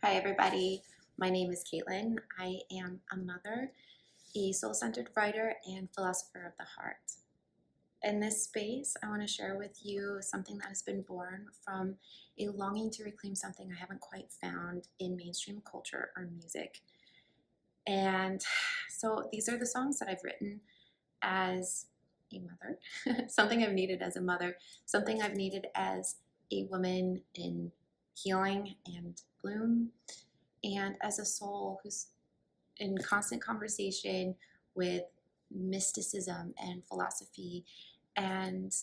Hi everybody, my name is Kaitlyn. I am a mother, a soul-centered writer, and philosopher of the heart. In this space, I want to share with you something that has been born from a longing to reclaim something I haven't quite found in mainstream culture or music. And so these are the songs that I've written as a mother, something I've needed as a mother, something I've needed as a woman in healing and bloom, and as a soul who's in constant conversation with mysticism and philosophy and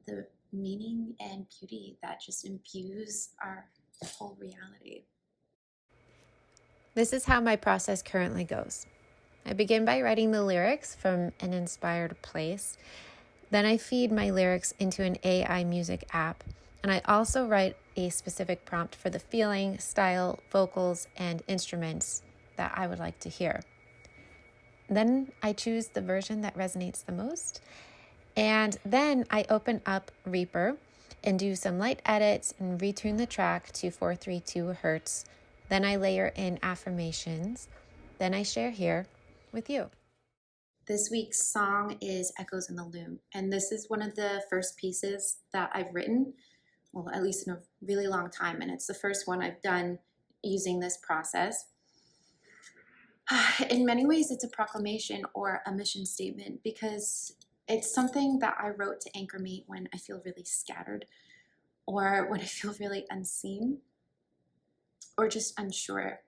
the meaning and beauty that just imbues our whole reality. This is how my process currently goes. I begin by writing the lyrics from an inspired place. Then I feed my lyrics into an AI music app, and I also write a specific prompt for the feeling, style, vocals, and instruments that I would like to hear. Then I choose the version that resonates the most, and then I open up Reaper and do some light edits and retune the track to 432 Hertz. Then I layer in Affirmations. Then I share here with you. This week's song is Echoes in the Loom, and this is one of the first pieces that I've written, well, at least in a really long time, and it's the first one I've done using this process. In many ways, it's a proclamation or a mission statement because it's something that I wrote to anchor me when I feel really scattered or when I feel really unseen or just unsure.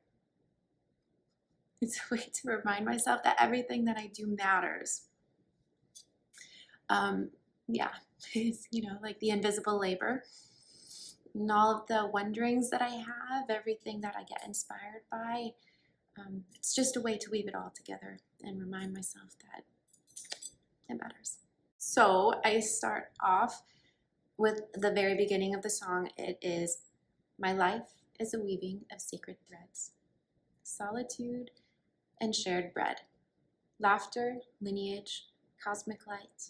It's a way to remind myself that everything that I do matters. It's, like the invisible labor and all of the wonderings that I have, everything that I get inspired by. It's just a way to weave it all together and remind myself that it matters. So I start off with the very beginning of the song. It is, my life is a weaving of sacred threads, solitude and shared bread, laughter, lineage, cosmic light,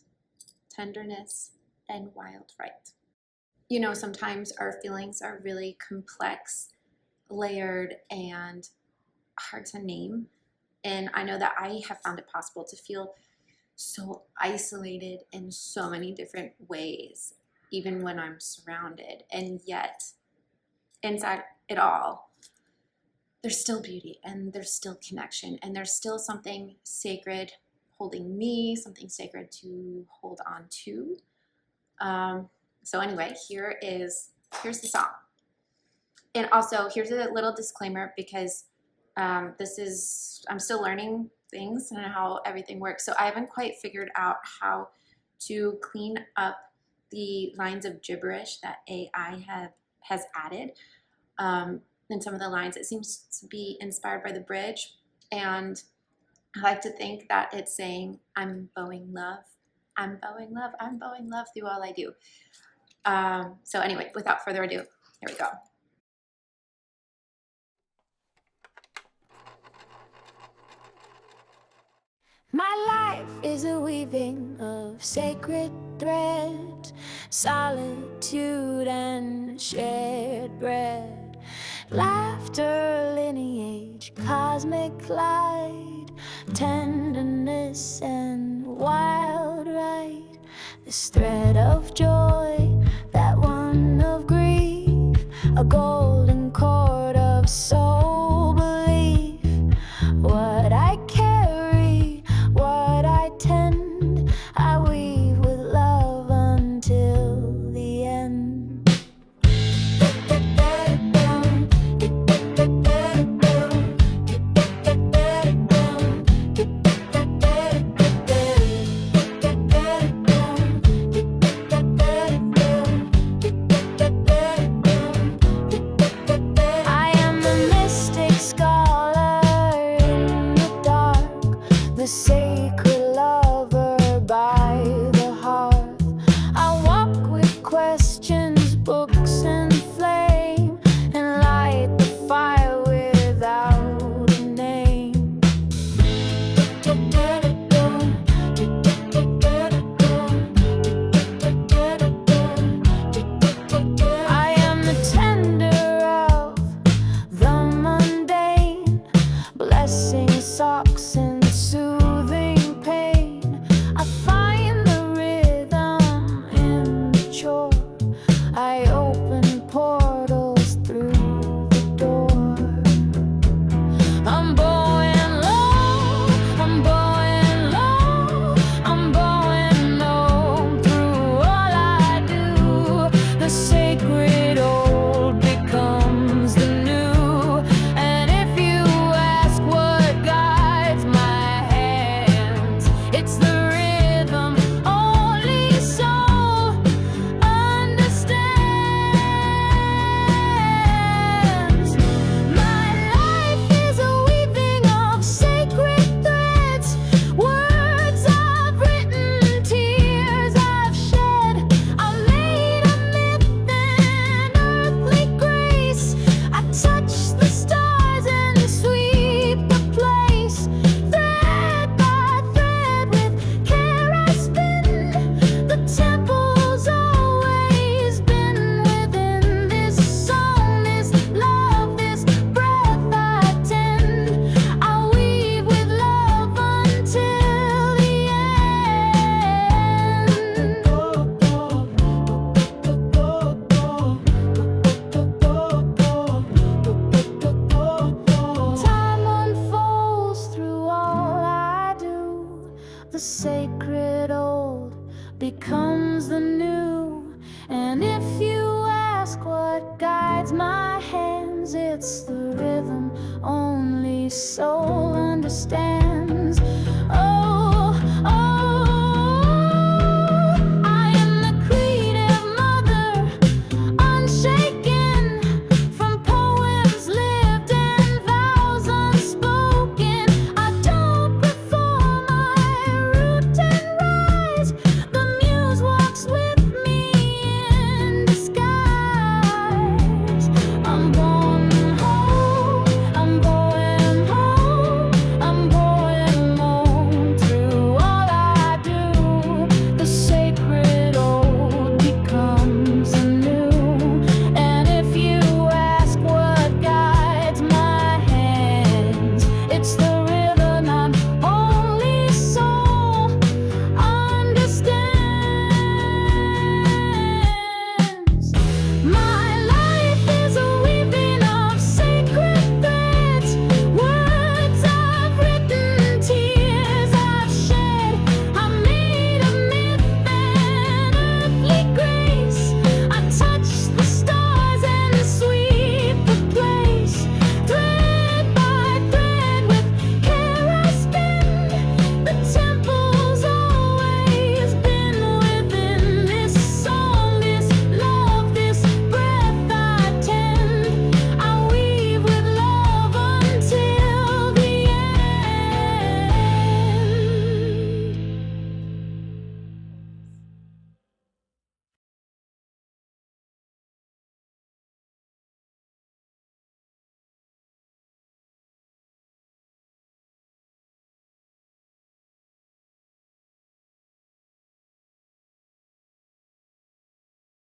tenderness, and wild right. Sometimes our feelings are really complex, layered, and hard to name. And I know that I have found it possible to feel so isolated in so many different ways, even when I'm surrounded. And yet, inside it all, there's still beauty and there's still connection and there's still something sacred holding me, something sacred to hold on to. So anyway, here's the song. And also, here's a little disclaimer because I'm still learning things and how everything works. So I haven't quite figured out how to clean up the lines of gibberish that AI has added. In some of the lines, it seems to be inspired by the bridge, and I like to think that it's saying, I'm bowing love, I'm bowing love, I'm bowing love through all I do. So anyway, without further ado, here we go. My life is a weaving of sacred threads, solitude and shared bread, laughter, lineage, cosmic light, tenderness and wild right. This thread of joy, that one of grief, a golden cord of soul belief. What I carry, what I tend, I weave with love until the end. I am the the sacred old becomes the new. And if you ask what guides my hands, it's the rhythm only soul understands.